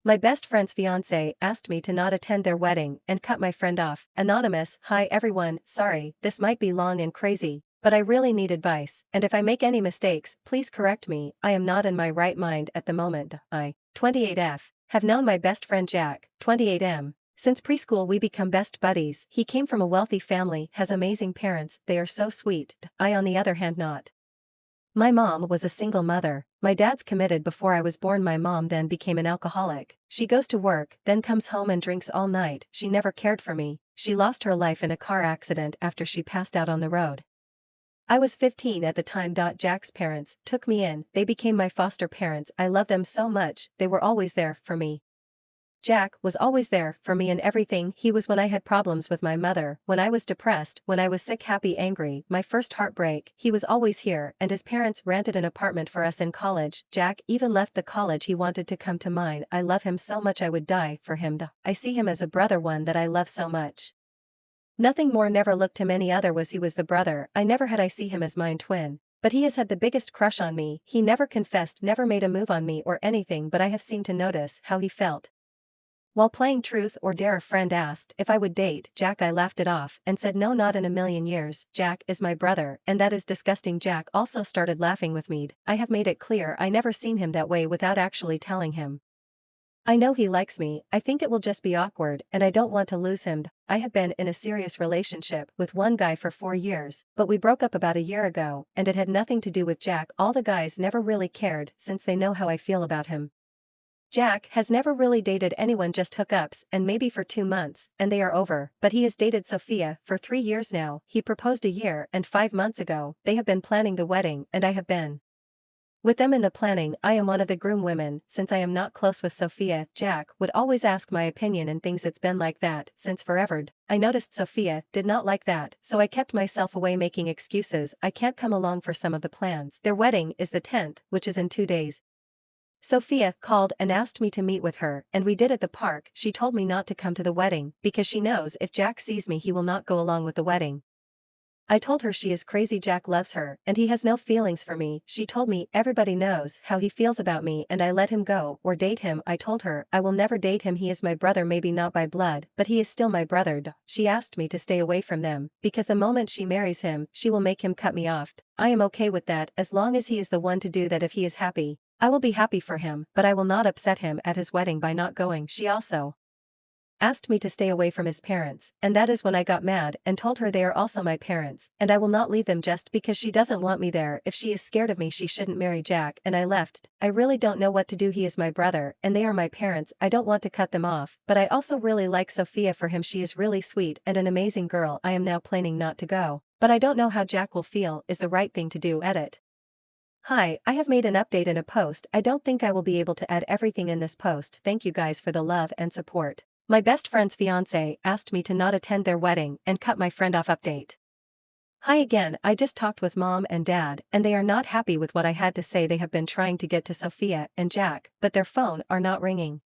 My best friend's fiance asked me to not attend their wedding and cut my friend off. Anonymous, hi everyone, sorry, this might be long and crazy, but I really need advice, and if I make any mistakes, please correct me. I am not in my right mind at the moment. I, 28F, have known my best friend Jack, 28M. Since preschool we become best buddies. He came from a wealthy family, has amazing parents, they are so sweet. I on the other hand not. My mom was a single mother. My dad's committed before I was born. My mom then became an alcoholic. She goes to work, then comes home and drinks all night. She never cared for me. She lost her life in a car accident after she passed out on the road. I was 15 at the time. Jack's parents took me in. They became my foster parents. I love them so much. They were always there for me. Jack was always there for me in everything. He was when I had problems with my mother, when I was depressed, when I was sick, happy, angry, my first heartbreak. He was always here, and his parents rented an apartment for us in college. Jack even left the college he wanted to come to mine. I love him so much I would die for him. I see him as a brother, one that I love so much. Nothing more, never looked him any other was he was the brother I never had. I see him as mine twin. But he has had the biggest crush on me. He never confessed, never made a move on me or anything, but I have seemed to notice how he felt. While playing Truth or Dare, a friend asked if I would date Jack. I laughed it off and said no, not in a million years. Jack is my brother, and that is disgusting. Jack also started laughing with me. I have made it clear I never seen him that way without actually telling him. I know he likes me. I think it will just be awkward and I don't want to lose him. I have been in a serious relationship with one guy for 4 years, but we broke up about a year ago, and it had nothing to do with Jack. All the guys never really cared since they know how I feel about him. Jack has never really dated anyone, just hookups and maybe for 2 months, and they are over. But he has dated Sophia for 3 years now. He proposed a year and 5 months ago. They have been planning the wedding and I have been with them in the planning. I am one of the groom women. Since I am not close with Sophia, Jack would always ask my opinion and things. It's been like that since forever. I noticed Sophia did not like that, so I kept myself away making excuses. I can't come along for some of the plans. Their wedding is the 10th, which is in 2 days. Sophia called and asked me to meet with her, and we did at the park. She told me not to come to the wedding because she knows if Jack sees me he will not go along with the wedding. I told her she is crazy. Jack loves her and he has no feelings for me. She told me everybody knows how he feels about me and I let him go or date him. I told her I will never date him. He is my brother, maybe not by blood, but he is still my brother. She asked me to stay away from them because the moment she marries him she will make him cut me off. I am okay with that as long as he is the one to do that. If he is happy, I will be happy for him, but I will not upset him at his wedding by not going. She also asked me to stay away from his parents, and that is when I got mad and told her they are also my parents, and I will not leave them just because she doesn't want me there. If she is scared of me she shouldn't marry Jack, and I left. I really don't know what to do. He is my brother, and they are my parents. I don't want to cut them off, but I also really like Sophia for him. She is really sweet and an amazing girl. I am now planning not to go, but I don't know how Jack will feel is the right thing to do. Edit. Hi, I have made an update in a post. I don't think I will be able to add everything in this post. Thank you guys for the love and support. My best friend's fiance asked me to not attend their wedding and cut my friend off. Update. Hi again. I just talked with mom and dad and they are not happy with what I had to say. They have been trying to get to Sophia and Jack, but their phone are not ringing.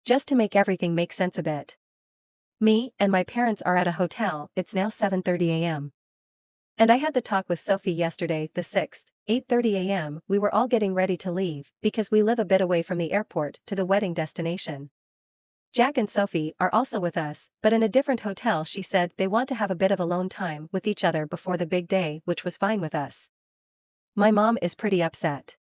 Just to make everything make sense a bit. Me and my parents are at a hotel. It's now 7:30 a.m. And I had the talk with Sophie yesterday, the 6th, 8:30 a.m. We were all getting ready to leave because we live a bit away from the airport to the wedding destination. Jack and Sophie are also with us, but in a different hotel. She said they want to have a bit of alone time with each other before the big day, which was fine with us. My mom is pretty upset.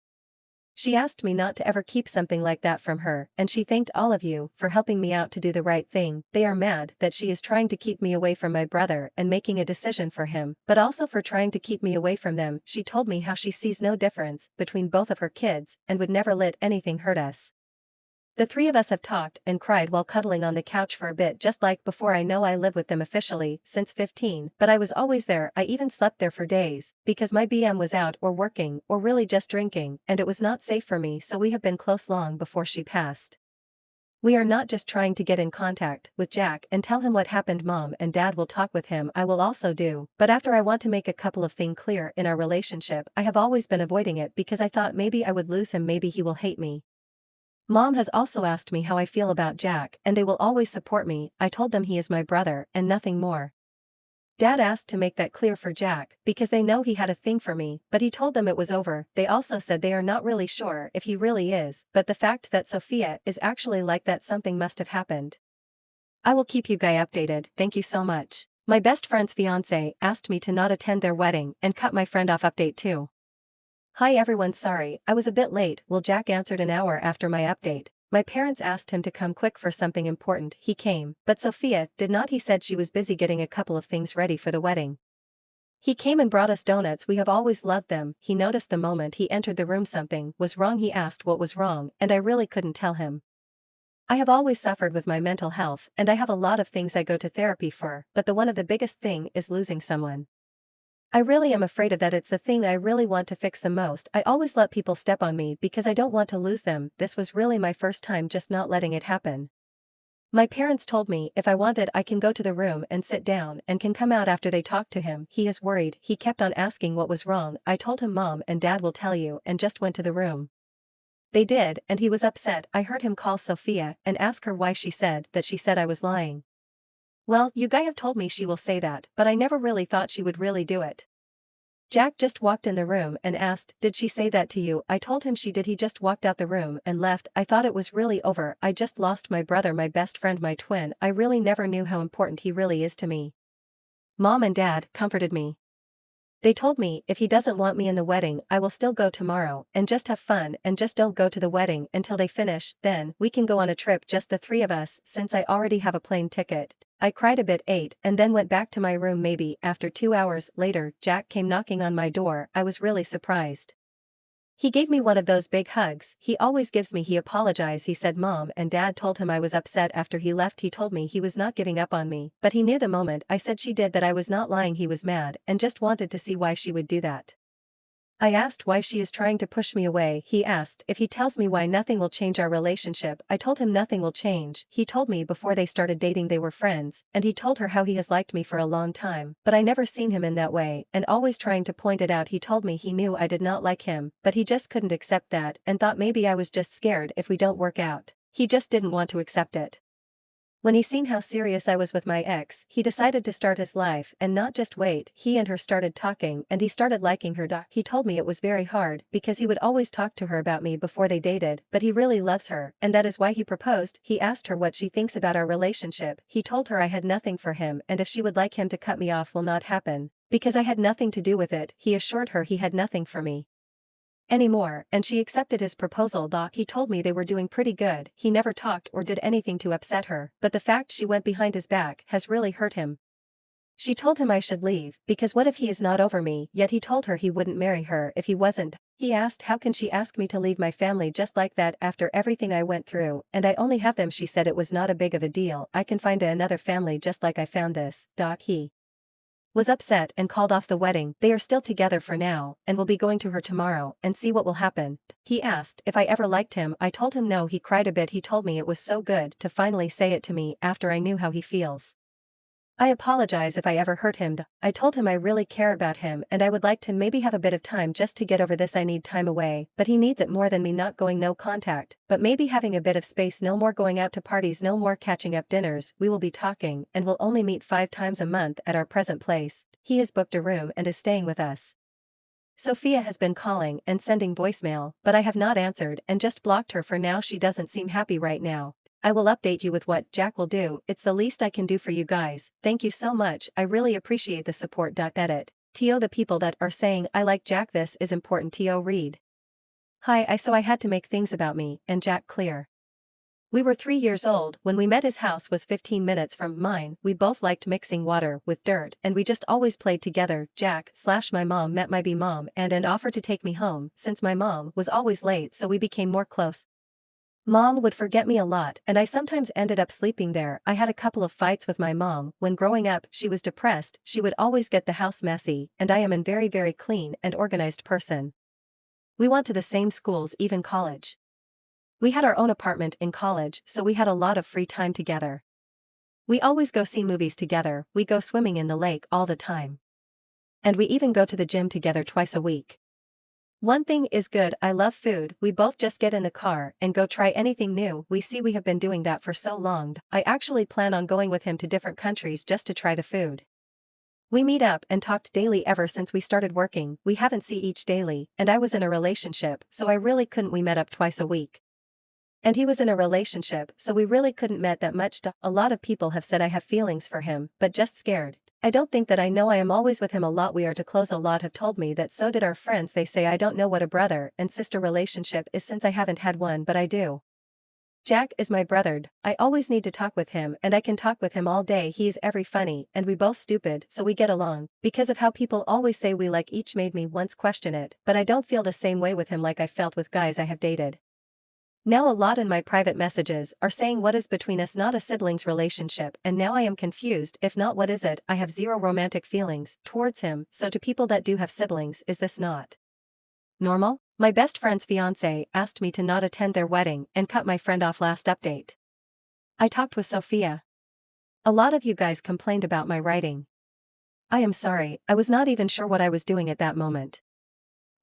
She asked me not to ever keep something like that from her, and she thanked all of you for helping me out to do the right thing. They are mad that she is trying to keep me away from my brother and making a decision for him, but also for trying to keep me away from them. She told me how she sees no difference between both of her kids and would never let anything hurt us. The 3 of us have talked and cried while cuddling on the couch for a bit, just like before. I know I live with them officially since 15, but I was always there. I even slept there for days because my BM was out or working or really just drinking, and it was not safe for me, so we have been close long before she passed. We are not just trying to get in contact with Jack and tell him what happened. Mom and dad will talk with him. I will also do, but after I want to make a couple of things clear in our relationship. I have always been avoiding it because I thought maybe I would lose him, maybe he will hate me. Mom has also asked me how I feel about Jack and they will always support me. I told them he is my brother and nothing more. Dad asked to make that clear for Jack, because they know he had a thing for me, but he told them it was over. They also said they are not really sure if he really is, but the fact that Sophia is actually like that, something must have happened. I will keep you guys updated, thank you so much. My best friend's fiancé asked me to not attend their wedding and cut my friend off. Update 2. Hi everyone, sorry, I was a bit late. Well, Jack answered an hour after my update. My parents asked him to come quick for something important. He came, but Sophia did not. He said she was busy getting a couple of things ready for the wedding. He came and brought us donuts. We have always loved them. He noticed the moment he entered the room something was wrong. He asked what was wrong, and I really couldn't tell him. I have always suffered with my mental health, and I have a lot of things I go to therapy for, but the one of the biggest thing is losing someone. I really am afraid of that. It's the thing I really want to fix the most. I always let people step on me because I don't want to lose them. This was really my first time just not letting it happen. My parents told me if I wanted I can go to the room and sit down and can come out after they talk to him. He is worried. He kept on asking what was wrong. I told him Mom and Dad will tell you and just went to the room. They did, and he was upset. I heard him call Sophia and ask her why. She said I was lying. Well, you guys have told me she will say that, but I never really thought she would really do it. Jack just walked in the room and asked, did she say that to you? I told him she did. He just walked out the room and left. I thought it was really over. I just lost my brother, my best friend, my twin. I really never knew how important he really is to me. Mom and Dad comforted me. They told me if he doesn't want me in the wedding, I will still go tomorrow and just have fun and just don't go to the wedding until they finish, then we can go on a trip, just the three of us, since I already have a plane ticket. I cried a bit, ate, and then went back to my room. Maybe after 2 hours later, Jack came knocking on my door. I was really surprised. He gave me one of those big hugs he always gives me. He apologized. He said Mom and Dad told him I was upset after he left. He told me he was not giving up on me, but he knew the moment I said she did that I was not lying. He was mad and just wanted to see why she would do that. I asked why she is trying to push me away. He asked if he tells me why nothing will change our relationship. I told him nothing will change. He told me before they started dating they were friends, and he told her how he has liked me for a long time, but I never seen him in that way, and always trying to point it out. He told me he knew I did not like him, but he just couldn't accept that and thought maybe I was just scared if we don't work out. He just didn't want to accept it. When he seen how serious I was with my ex, he decided to start his life and not just wait. He and her started talking and he started liking her. He told me it was very hard because he would always talk to her about me before they dated, but he really loves her, and that is why he proposed. He asked her what she thinks about our relationship. He told her I had nothing for him and if she would like him to cut me off will not happen, because I had nothing to do with it. He assured her he had nothing for me anymore, and she accepted his proposal. He told me they were doing pretty good. He never talked or did anything to upset her, but the fact she went behind his back has really hurt him. She told him I should leave, because what if he is not over me? Yet he told her he wouldn't marry her if he wasn't. He asked how can she ask me to leave my family just like that after everything I went through, and I only have them. She said it was not a big of a deal. I can find another family just like I found this. He was upset and called off the wedding. They are still together for now and will be going to her tomorrow and see what will happen. He asked if I ever liked him. I told him no. He cried a bit. He told me it was so good to finally say it to me after I knew how he feels. I apologize if I ever hurt him. I told him I really care about him and I would like to maybe have a bit of time just to get over this. I need time away, but he needs it more than me. Not going, no contact, but maybe having a bit of space. No more going out to parties, no more catching up dinners. We will be talking and will only meet 5 times a month at our present place. He has booked a room and is staying with us. Sophia has been calling and sending voicemail, but I have not answered and just blocked her for now. She doesn't seem happy right now. I will update you with what Jack will do. It's the least I can do for you guys. Thank you so much. I really appreciate the support. Edit. To the people that are saying I like Jack, this is important. To read. Hi, so I had to make things about me and Jack clear. We were 3 years old when we met. His house was 15 minutes from mine. We both liked mixing water with dirt and we just always played together. Jack/my mom met my mom and offered to take me home since my mom was always late, so we became more close. Mom would forget me a lot and I sometimes ended up sleeping there. I had a couple of fights with my mom when growing up. She was depressed. She would always get the house messy and I am a very clean and organized person. We went to the same schools, even college. We had our own apartment in college, so we had a lot of free time together. We always go see movies together. We go swimming in the lake all the time. And we even go to the gym together twice a week. One thing is good, I love food. We both just get in the car and go try anything new we see. We have been doing that for so long. I actually plan on going with him to different countries just to try the food. We meet up and talked daily ever since we started working. We haven't see each daily, and I was in a relationship, so I really couldn't. We met up twice a week. And he was in a relationship, so we really couldn't met that much. A lot of people have said I have feelings for him, but just scared. I don't think that I know. I am always with him a lot. We are too close. A lot have told me that, so did our friends. They say I don't know what a brother and sister relationship is since I haven't had one, but I do. Jack is my brother. I always need to talk with him, and I can talk with him all day. He is every funny, and we both stupid, so we get along. Because of how people always say we like each made me once question it, but I don't feel the same way with him like I felt with guys I have dated. Now a lot in my private messages are saying what is between us, not a siblings relationship, and now I am confused. If not, what is it? I have zero romantic feelings towards him, so to people that do have siblings, is this not normal? My best friend's fiancé asked me to not attend their wedding and cut my friend off. Last update. I talked with Sophia. A lot of you guys complained about my writing. I am sorry, I was not even sure what I was doing at that moment.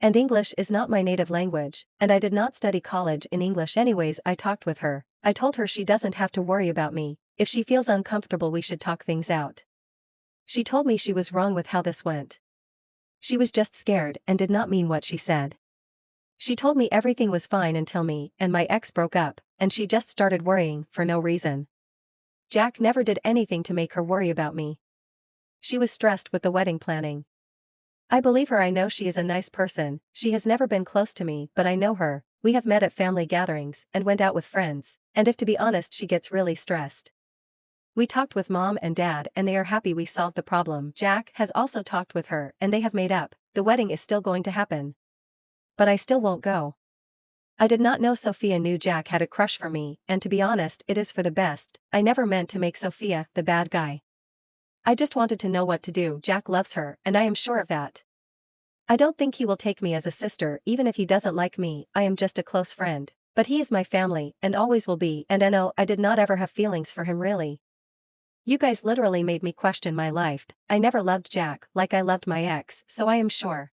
And English is not my native language, and I did not study college in English anyways. I talked with her. I told her she doesn't have to worry about me. If she feels uncomfortable, we should talk things out. She told me she was wrong with how this went. She was just scared and did not mean what she said. She told me everything was fine until me and my ex broke up, and she just started worrying for no reason. Jack never did anything to make her worry about me. She was stressed with the wedding planning. I believe her. I know she is a nice person. She has never been close to me, but I know her. We have met at family gatherings and went out with friends, and if to be honest, she gets really stressed. We talked with mom and dad, and they are happy we solved the problem. Jack has also talked with her, and they have made up. The wedding is still going to happen. But I still won't go. I did not know Sophia knew Jack had a crush for me, and to be honest, it is for the best. I never meant to make Sophia the bad guy. I just wanted to know what to do. Jack loves her, and I am sure of that. I don't think he will take me as a sister. Even if he doesn't like me, I am just a close friend. But he is my family, and always will be. And I know I did not ever have feelings for him, really. You guys literally made me question my life. I never loved Jack like I loved my ex, so I am sure.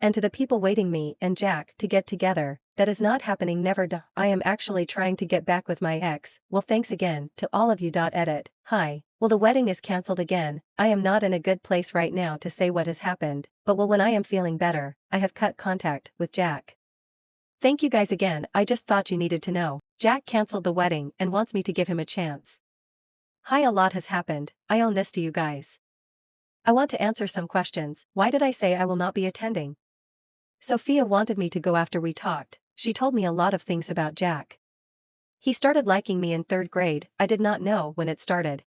And to the people waiting me and Jack to get together, that is not happening. Never. I am actually trying to get back with my ex. Well, thanks again to all of you. Edit. Hi. Well, the wedding is cancelled again. I am not in a good place right now to say what has happened, but when I am feeling better, I have cut contact with Jack. Thank you guys again. I just thought you needed to know. Jack cancelled the wedding and wants me to give him a chance. Hi, a lot has happened. I own this to you guys. I want to answer some questions. Why did I say I will not be attending? Sophia wanted me to go after we talked. She told me a lot of things about Jack. He started liking me in 3rd grade. I did not know when it started.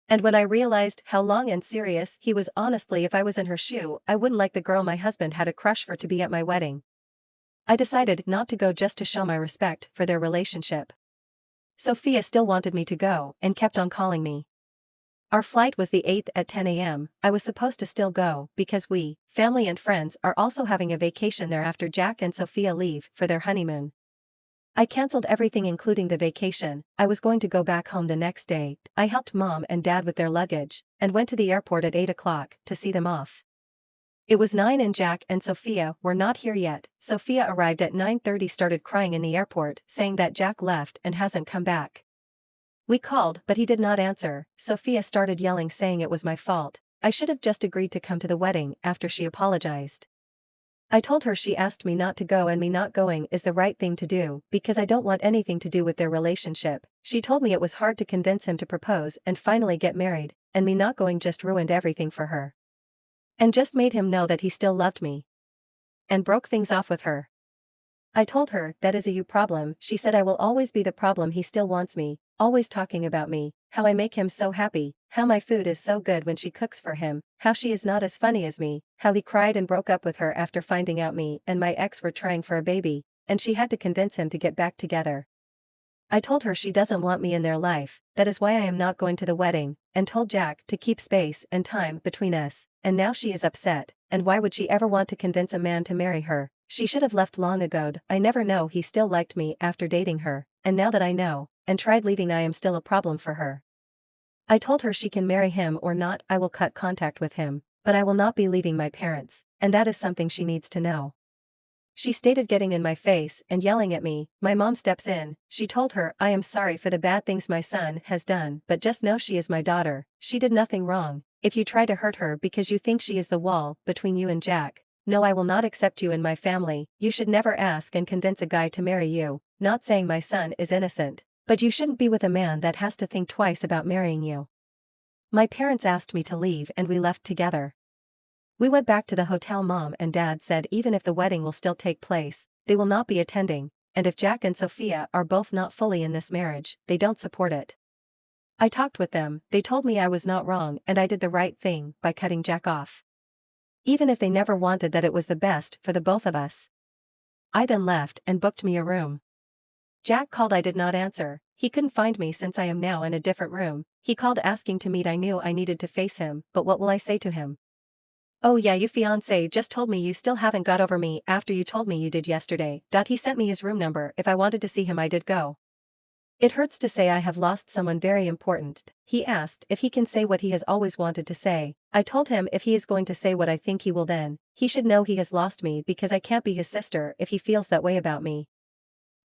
And when I realized how long and serious he was, honestly, if I was in her shoe, I wouldn't like the girl my husband had a crush for to be at my wedding. I decided not to go just to show my respect for their relationship. Sophia still wanted me to go and kept on calling me. Our flight was the 8th at 10 a.m. I was supposed to still go because we, family and friends, are also having a vacation there after Jack and Sophia leave for their honeymoon. I cancelled everything including the vacation. I was going to go back home the next day. I helped mom and dad with their luggage and went to the airport at 8 o'clock to see them off. It was 9 and Jack and Sophia were not here yet. Sophia arrived at 9:30, started crying in the airport, saying that Jack left and hasn't come back. We called, but he did not answer. Sophia started yelling, saying it was my fault. I should have just agreed to come to the wedding after she apologized. I told her she asked me not to go, and me not going is the right thing to do because I don't want anything to do with their relationship. She told me it was hard to convince him to propose and finally get married, and me not going just ruined everything for her. And just made him know that he still loved me. And broke things off with her. I told her that is a you problem. She said I will always be the problem. He still wants me, always talking about me, how I make him so happy, how my food is so good when she cooks for him, how she is not as funny as me, how he cried and broke up with her after finding out me and my ex were trying for a baby, and she had to convince him to get back together. I told her she doesn't want me in their life, that is why I am not going to the wedding, and told Jack to keep space and time between us, and now she is upset, and why would she ever want to convince a man to marry her? She should have left long ago. I never know he still liked me after dating her, and now that I know, and tried leaving, I am still a problem for her. I told her she can marry him or not, I will cut contact with him, but I will not be leaving my parents, and that is something she needs to know. She stated getting in my face and yelling at me. My mom steps in. She told her, I am sorry for the bad things my son has done, but just know she is my daughter. She did nothing wrong. if you try to hurt her because you think she is the wall between you and Jack. No, I will not accept you in my family. You should never ask and convince a guy to marry you. Not saying my son is innocent, but you shouldn't be with a man that has to think twice about marrying you. My parents asked me to leave and we left together. We went back to the hotel. Mom and Dad said even if the wedding will still take place, they will not be attending, and if Jack and Sophia are both not fully in this marriage, they don't support it. I talked with them, they told me I was not wrong and I did the right thing by cutting Jack off. Even if they never wanted that, it was the best for the both of us. I then left and booked me a room. Jack called, I did not answer. He couldn't find me since I am now in a different room. He called asking to meet. I knew I needed to face him, but what will I say to him? Oh yeah, you fiancé just told me you still haven't got over me after you told me you did yesterday. He sent me his room number. If I wanted to see him I did go. It hurts to say I have lost someone very important. He asked if he can say what he has always wanted to say. I told him if he is going to say what I think he will, then he should know he has lost me because I can't be his sister if he feels that way about me.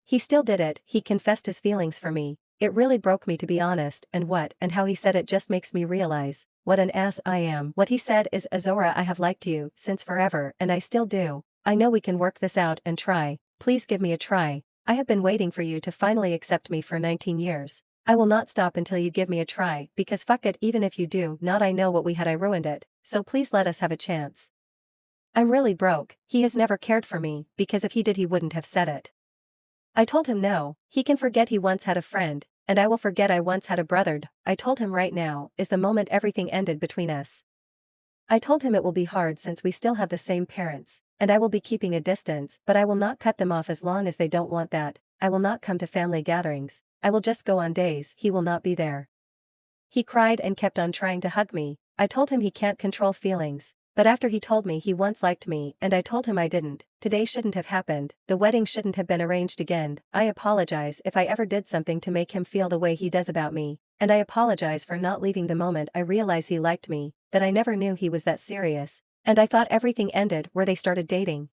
He still did it. He confessed his feelings for me. It really broke me, to be honest, and what and how he said it just makes me realize what an ass I am. What he said is, Azora, I have liked you since forever and I still do. I know we can work this out and try. Please give me a try. I have been waiting for you to finally accept me for 19 years. I will not stop until you give me a try, because fuck it, even if you do not, I know what we had, I ruined it, so please let us have a chance. I'm really broke. He has never cared for me, because if he did he wouldn't have said it. I told him no, he can forget he once had a friend, and I will forget I once had a brother. I told him right now is the moment everything ended between us. I told him it will be hard since we still have the same parents, and I will be keeping a distance, but I will not cut them off as long as they don't want that. I will not come to family gatherings, I will just go on days he will not be there. He cried and kept on trying to hug me. I told him he can't control feelings, but after he told me he once liked me and I told him I didn't, today shouldn't have happened, the wedding shouldn't have been arranged again. I apologize if I ever did something to make him feel the way he does about me, and I apologize for not leaving the moment I realized he liked me, that I never knew he was that serious, and I thought everything ended where they started dating.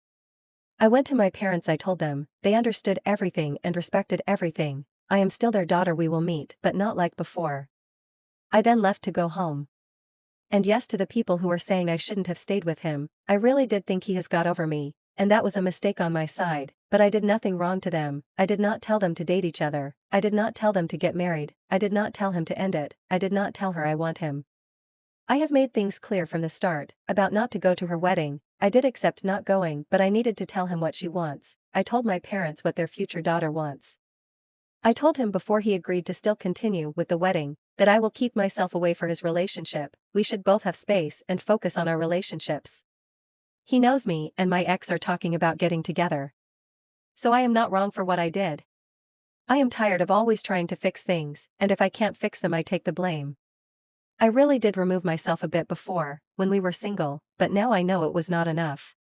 I went to my parents, I told them, they understood everything and respected everything. I am still their daughter, we will meet but not like before. I then left to go home. And yes, to the people who are saying I shouldn't have stayed with him, I really did think he has got over me, and that was a mistake on my side, but I did nothing wrong to them. I did not tell them to date each other, I did not tell them to get married, I did not tell him to end it, I did not tell her I want him. I have made things clear from the start, about not to go to her wedding. I did accept not going, but I needed to tell him what she wants. I told my parents what their future daughter wants. I told him before he agreed to still continue with the wedding, that I will keep myself away for his relationship, we should both have space and focus on our relationships. He knows me and my ex are talking about getting together. So I am not wrong for what I did. I am tired of always trying to fix things, and if I can't fix them I take the blame. I really did remove myself a bit before, when we were single, but now I know it was not enough.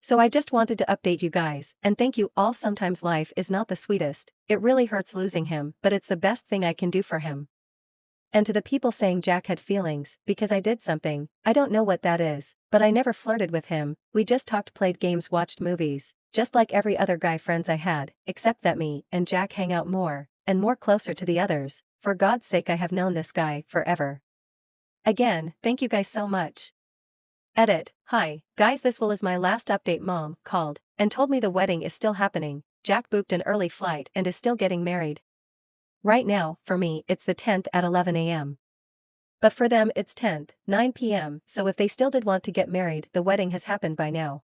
So I just wanted to update you guys, and thank you all. Sometimes life is not the sweetest, it really hurts losing him, but it's the best thing I can do for him. And to the people saying Jack had feelings, because I did something, I don't know what that is, but I never flirted with him, we just talked, played games, watched movies, just like every other guy friends I had, except that me and Jack hang out more, and more closer to the others. For God's sake, I have known this guy forever. Again, thank you guys so much. Edit. Hi, guys, this is my last update. Mom called and told me the wedding is still happening. Jack booked an early flight and is still getting married. Right now, for me, it's the 10th at 11 a.m. But for them it's 10th, 9 p.m, so if they still did want to get married, the wedding has happened by now.